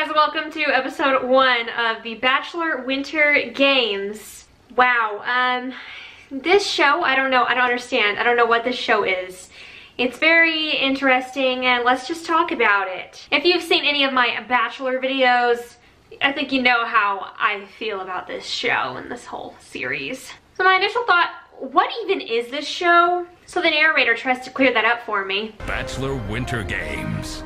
guys, welcome to episode 1 of the Bachelor Winter Games. Wow, this show, I don't understand. I don't know what this show is. It's very interesting, and let's just talk about it. If you've seen any of my Bachelor videos, I think you know how I feel about this show and this whole series. So my initial thought, what even is this show? So the narrator tries to clear that up for me. Bachelor Winter Games.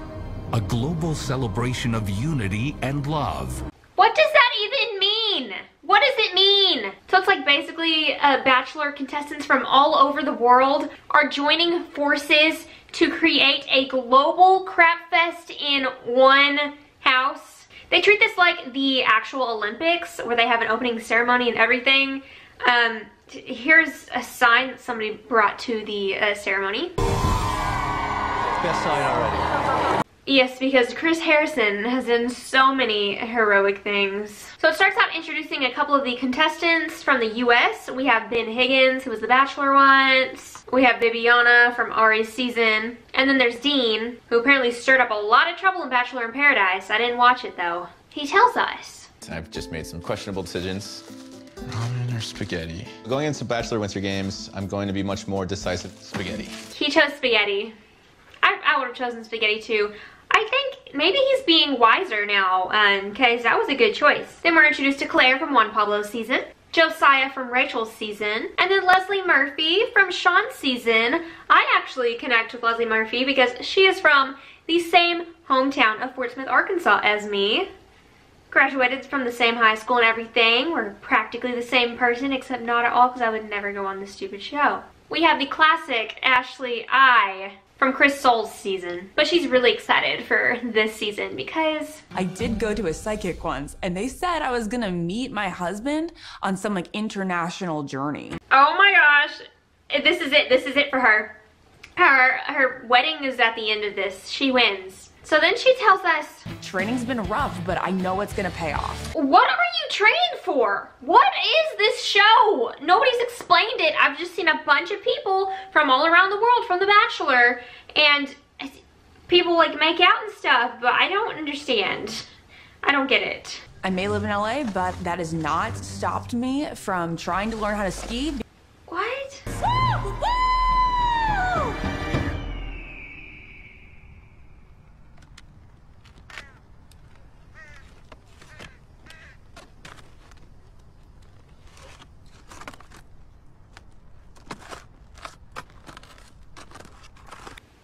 A global celebration of unity and love. What does that even mean? What does it mean? So it's like basically Bachelor contestants from all over the world are joining forces to create a global crap fest in one house. They treat this like the actual Olympics where they have an opening ceremony and everything. Here's a sign that somebody brought to the ceremony. Best sign already. Yes, because Chris Harrison has done so many heroic things. So it starts out introducing a couple of the contestants from the US. We have Ben Higgins, who was the Bachelor once. We have Bibiana from Ari's season. And then there's Dean, who apparently stirred up a lot of trouble in Bachelor in Paradise. I didn't watch it though. He tells us. I've just made some questionable decisions. Ramen or spaghetti? Going into Bachelor Winter Games, I'm going to be much more decisive. Spaghetti. He chose spaghetti. I would have chosen spaghetti too. I think maybe he's being wiser now, because that was a good choice. Then we're introduced to Claire from Juan Pablo's season, Josiah from Rachel's season, and then Leslie Murphy from Sean's season. I actually connect with Leslie Murphy because she is from the same hometown of Fort Smith, Arkansas as me. Graduated from the same high school and everything. We're practically the same person, except not at all because I would never go on this stupid show. We have the classic Ashley I from Chris Soule's season. But she's really excited for this season because I did go to a psychic once and they said I was gonna meet my husband on some like international journey. Oh my gosh, this is it for her. Her wedding is at the end of this. She wins. So then she tells us, Training's been rough, but I know it's gonna pay off. what are you training for? What is this show? Nobody's explained it. I've just seen a bunch of people from all around the world from The Bachelor, and people like make out and stuff, but I don't understand. I don't get it. I may live in LA, but that has not stopped me from trying to learn how to ski. What?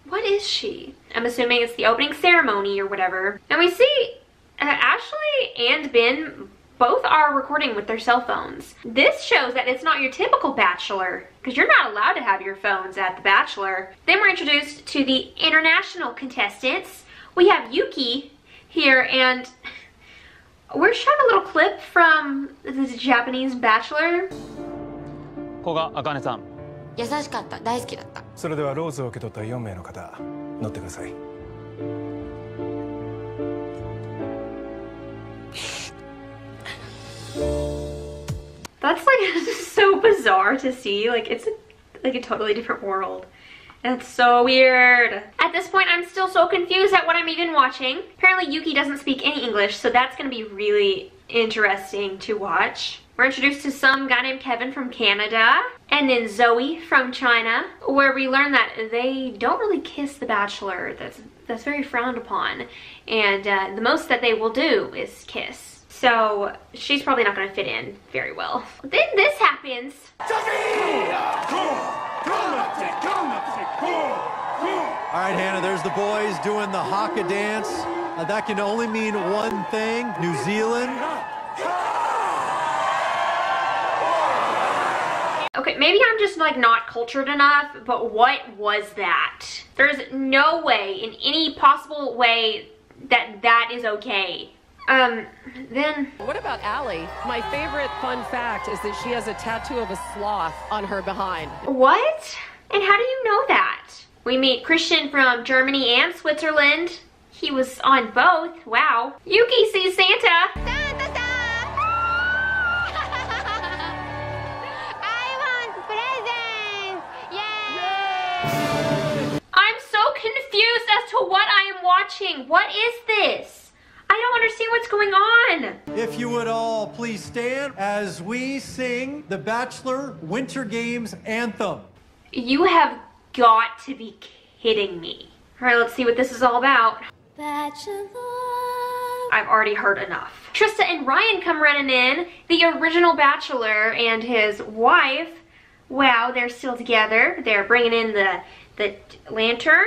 What is she? I'm assuming it's the opening ceremony or whatever. And we see Ashley and Ben both are recording with their cell phones. This shows that it's not your typical Bachelor, because you're not allowed to have your phones at the Bachelor. Then we're introduced to the international contestants. We have Yuki here, and we're shown a little clip from the Japanese Bachelor. 古賀茜さん。優しかった、大好きだった。それではローズを受け取った4名の方、乗ってください。That's like so bizarre to see. Like it's like a totally different world. And it's so weird. At this point, I'm still so confused at what I'm even watching. Apparently Yuki doesn't speak any English, so that's gonna be really interesting to watch. We're introduced to some guy named Kevin from Canada, and then Zoe from China, where we learn that they don't really kiss the Bachelor. That's very frowned upon, and the most that they will do is kiss. So she's probably not going to fit in very well. Then this happens. All right, Hannah, there's the boys doing the haka dance. That can only mean one thing, New Zealand. Okay, maybe I'm just like not cultured enough, but what was that? There's no way, in any possible way, that is okay. Then... What about Allie? My favorite fun fact is that she has a tattoo of a sloth on her behind. What? And how do you know that? We meet Christian from Germany and Switzerland. He was on both. Wow. Yuki sees Santa. Santa-san! I want presents! Yay! I'm so confused as to what I am watching. What is this? I don't understand what's going on. If you would all please stand as we sing the Bachelor Winter Games anthem. You have got to be kidding me. All right, let's see what this is all about. Bachelor. I've already heard enough. Trista and Ryan come running in, the original Bachelor and his wife. Wow, they're still together. They're bringing in the lantern.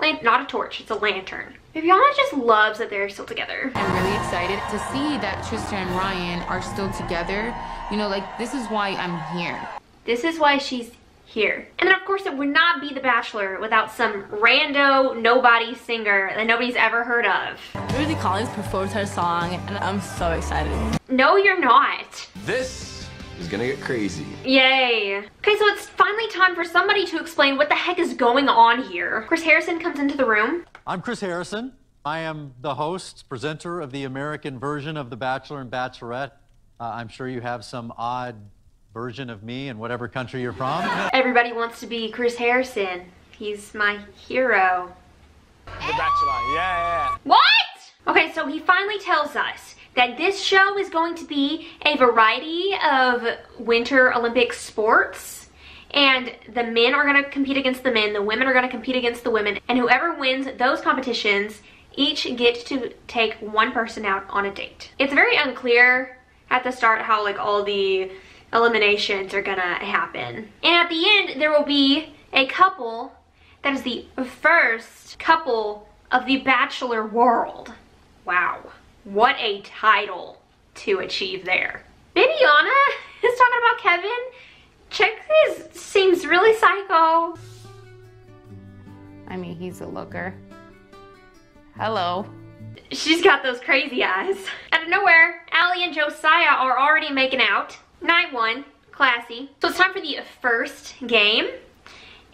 Not a torch, it's a lantern. Viviana just loves that they're still together. I'm really excited to see that Trista and Ryan are still together. You know, like, this is why I'm here. This is why she's here. And then of course it would not be The Bachelor without some rando nobody singer that nobody's ever heard of. Rudy Collins performed her song and I'm so excited. No, you're not. This is gonna get crazy. Yay. Okay, so it's finally time for somebody to explain what the heck is going on here. Chris Harrison comes into the room. I'm Chris Harrison. I am the host, presenter of the American version of The Bachelor and Bachelorette. I'm sure you have some odd version of me in whatever country you're from. Everybody wants to be Chris Harrison. He's my hero. The Bachelor, yeah. What? Okay, so he finally tells us that this show is going to be a variety of Winter Olympic sports, and the men are going to compete against the men, the women are going to compete against the women, and whoever wins those competitions each get to take one person out on a date. It's very unclear at the start how like all the eliminations are gonna happen. And at the end, there will be a couple that is the first couple of the Bachelor world. Wow, what a title to achieve there. Bibiana is talking about Kevin. Check this, seems really psycho. I mean, he's a looker. Hello. She's got those crazy eyes. Out of nowhere, Allie and Josiah are already making out. Night one, classy. So it's time for the first game.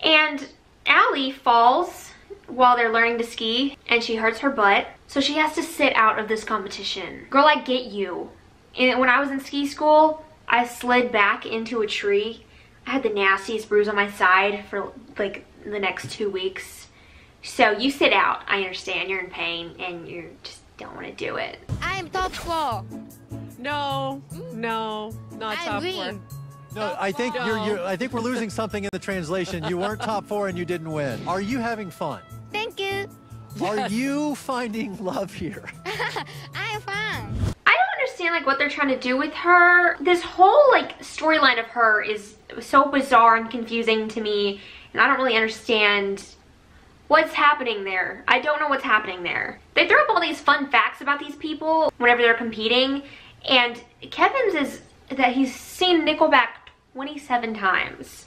And Allie falls while they're learning to ski and she hurts her butt. So she has to sit out of this competition. Girl, I get you. And when I was in ski school, I slid back into a tree. I had the nastiest bruise on my side for like the next 2 weeks. So you sit out, I understand, you're in pain and you just don't want to do it. I'm top 4. No, not top 4. No, I think I think we're losing something in the translation. You weren't top 4 and you didn't win. Are you having fun? Thank you. Are you finding love here? I'm fine. I don't understand like what they're trying to do with her. This whole like storyline of her is so bizarre and confusing to me, and I don't really understand what's happening there. I don't know what's happening there. They throw up all these fun facts about these people whenever they're competing, and Kevin's is that he's seen Nickelback 27 times.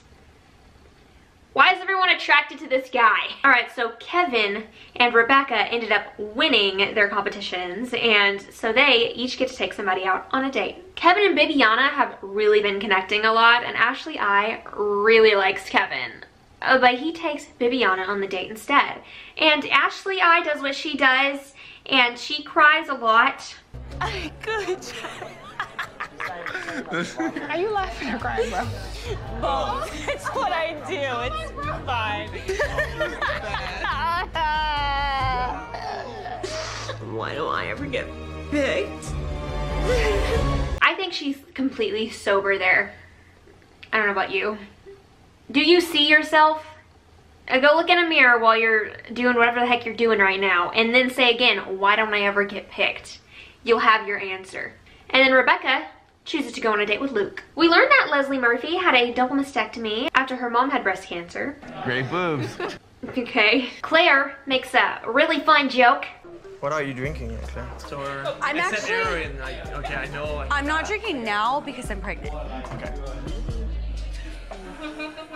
Why is everyone attracted to this guy? All right, so Kevin and Rebecca ended up winning their competitions, and so they each get to take somebody out on a date. Kevin and Bibiana have really been connecting a lot, and Ashley I really likes Kevin. But he takes Bibiana on the date instead. And Ashley I does what she does, and she cries a lot. Good job. Are you laughing or crying, bro? Both. It's what I do. It's fine. Why do I ever get picked? I think she's completely sober there. I don't know about you. Do you see yourself? Go look in a mirror while you're doing whatever the heck you're doing right now, and then say again, why don't I ever get picked? You'll have your answer. And then Rebecca chooses to go on a date with Luke. We learned that Leslie Murphy had a double mastectomy after her mom had breast cancer. Great boobs. Okay. Claire makes a really fun joke. What are you drinking, Claire? I'm actually... Okay, I know. I'm not drinking now because I'm pregnant. Okay.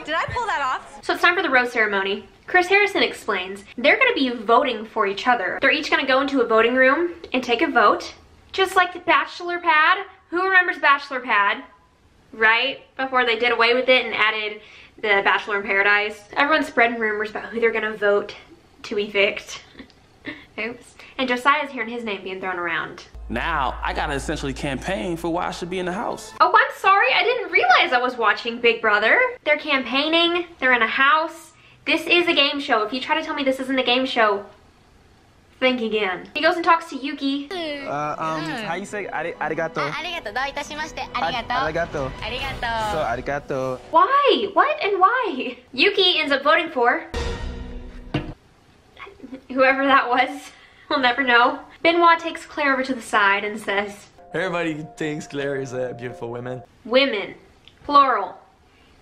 Did I pull that off? So it's time for the rose ceremony. Chris Harrison explains they're going to be voting for each other. They're each going to go into a voting room and take a vote. Just like the Bachelor pad. Who remembers Bachelor pad? Right? Before they did away with it and added the Bachelor in Paradise. Everyone's spreading rumors about who they're going to vote to evict. Oops. And Josiah's hearing his name being thrown around. Now, I gotta essentially campaign for why I should be in the house. Oh, I'm sorry. I didn't realize I was watching Big Brother. They're campaigning. They're in a house. This is a game show. If you try to tell me this isn't a game show, Think again. He goes and talks to Yuki. How you say arigato? ありがとう。どういたしまして。ありがとう。 Arigato. ありがとう。 So arigato. Why? What and why? Yuki ends up voting for whoever that was. We'll never know. Benoit takes Claire over to the side and says, Everybody thinks Claire is a beautiful woman. women. Plural.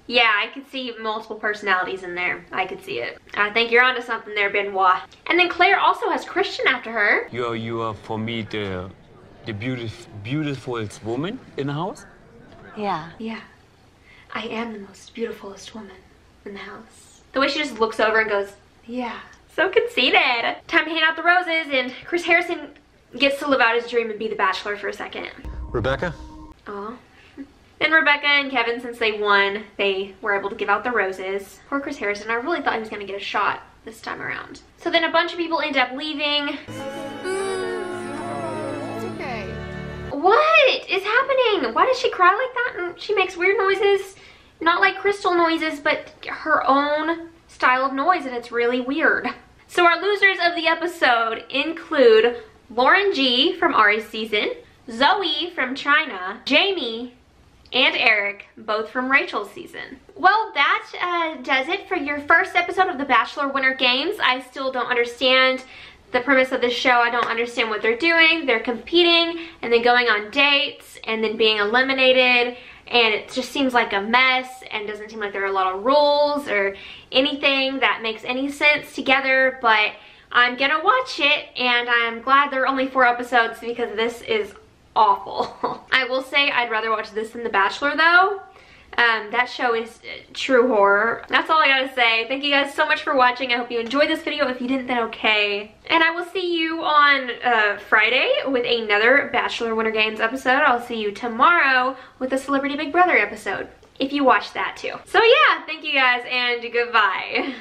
Yeah, I could see multiple personalities in there. I could see it. I think you're onto something there, Benoit. And then Claire also has Christian after her. You are for me the beautifulest woman in the house? Yeah. Yeah. I am the most beautifulest woman in the house. The way she just looks over and goes, yeah. So conceited. Time to hand out the roses, and Chris Harrison gets to live out his dream and be the Bachelor for a second. Rebecca? Aw. Then Rebecca and Kevin, since they won, they were able to give out the roses. Poor Chris Harrison, I really thought he was gonna get a shot this time around. So then a bunch of people end up leaving. It's okay. What is happening? Why does she cry like that? And she makes weird noises. Not like Crystal noises, but her own style of noise, and it's really weird. So our losers of the episode include Lauren G from Ari's season, Zoe from China, Jamie, and Eric, both from Rachel's season. Well, that does it for your first episode of the Bachelor Winter Games. I still don't understand the premise of this show. I don't understand what they're doing. They're competing and then going on dates and then being eliminated, and it just seems like a mess and doesn't seem like there are a lot of rules or anything that makes any sense together, but I'm gonna watch it, and I'm glad there are only 4 episodes because this is awful. I will say I'd rather watch this than The Bachelor though. That show is true horror. That's all I gotta say. Thank you guys so much for watching. I hope you enjoyed this video. If you didn't, then okay. And I will see you on Friday with another Bachelor Winter Games episode. I'll see you tomorrow with a Celebrity Big Brother episode, if you watch that too. So yeah, thank you guys, and goodbye.